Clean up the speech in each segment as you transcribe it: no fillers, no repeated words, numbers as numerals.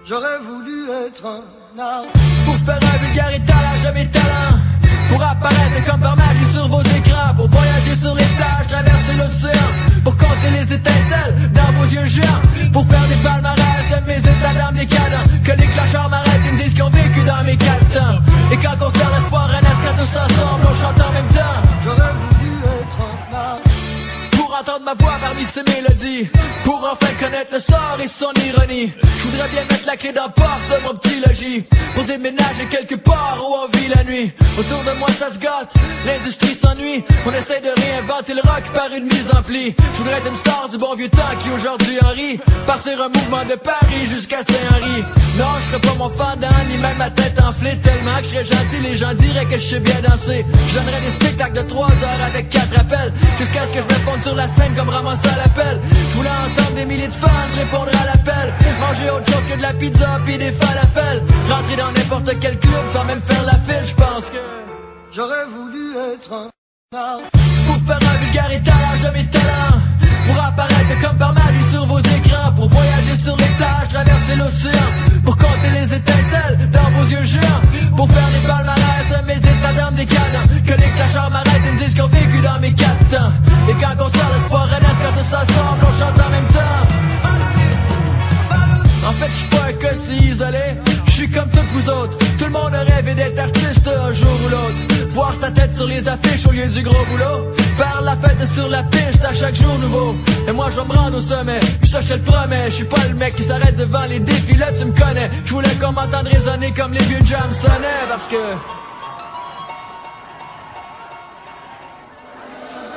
J'aurais voulu être un arbre pour faire un vulgaire étalage de mes talents, pour apparaître comme par magie sur vos écrans, pour voyager sur les plages, traverser l'océan, pour compter les étincelles dans vos yeux géants, pour faire des palmarès de mes états d'âme décadents, que les clocheurs m'arrêtent et me disent qu'ils ont vécu dans mes 4 temps. Et quand concert l'espoir renaisse, quand tous ensemble on chante en même temps. J'aurais voulu être un arbre pour entendre ma voix parmi ces mélodies, pour enfin connaître le sort et son ironie. Je voudrais bien mettre la clé dans la porte de mon petit logis, pour déménager quelque part où on vit la nuit. Autour de moi ça se gâte, l'industrie s'ennuie, on essaie de réinventer le rock par une mise en pli. Je voudrais être une star du bon vieux temps qui aujourd'hui en rit, partir un mouvement de Paris jusqu'à Saint-Henri. Non, je serais pas mon fendant, ni même ma tête enflée, tellement que je serais gentil, les gens diraient que je sais bien danser. Je donnerais des spectacles de 3 heures avec 4 appels, jusqu'à ce que je me fonde sur la scène comme ramasser à l'appel. Je voulais entendre des milliers de fans répondre à l'appel, manger autre chose que de la pizza pis des falafels, rentrer dans n'importe quel club sans même faire la file. Je pense que j'aurais voulu être un arbre pour faire un vulgaire étalage de mes talents, pour apparaître comme par magie sur vos écrans, pour voyager sur les plages, traverser l'océan, pour compter les étincelles dans vos yeux géants, pour faire des palmarès de mes états d'âme décadents, que les clocheurs m'arrêtent et me disent qu'ils ont vécu dans mes 4 temps. Et quand concert l'espoir renaisse, quand tous ensemble on chante en même temps. En fait je suis pas un cas si isolé, je suis comme toutes vous autres. Tout le monde a rêvé d'être artiste un jour ou l'autre, voir sa tête sur les affiches au lieu du gros boulot, faire la fête sur la piste à chaque jour nouveau. Et moi je vais me rendre au sommet, puis ça je te le promets. Je suis pas le mec qui s'arrête devant les défis, là tu me connais. Je voulais qu'on m'entende résonner comme les vieux jams sonnaient, parce que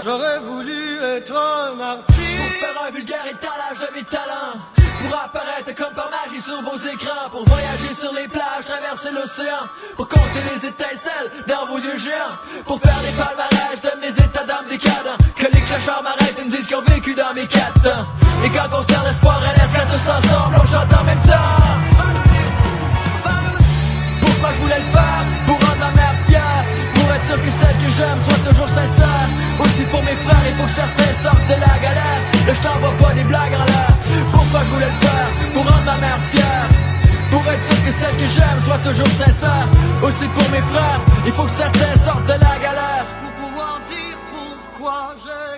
j'aurais voulu être un martyr pour faire un vulgaire étalage de mes talents, pour apparaître comme par magie sur vos écrans, pour voyager sur les plages, traverser l'océan, pour compter les étincelles dans vos yeux géants, pour faire des palmarès de mes états d'âme décadents, que les clocheurs m'arrêtent et me disent qu'ils ont vécu dans mes 4 temps. Et quand concert l'espoir renaisse, quand tous ensemble on chante en même temps. Pourquoi je voulais le faire? Pour rendre ma mère fière, pour être sûr que celle que j'aime soit toujours sincère. Aussi pour mes frères, il faut que certains sortent de la galère. Là je t'envoie pas des blagues en l'air. Pourquoi je voulais le faire? Pour rendre ma mère fière, pour être sûr que celle que j'aime soit toujours sincère. Aussi pour mes frères, il faut que certains sortent de la galère, pour pouvoir dire pourquoi j'aime.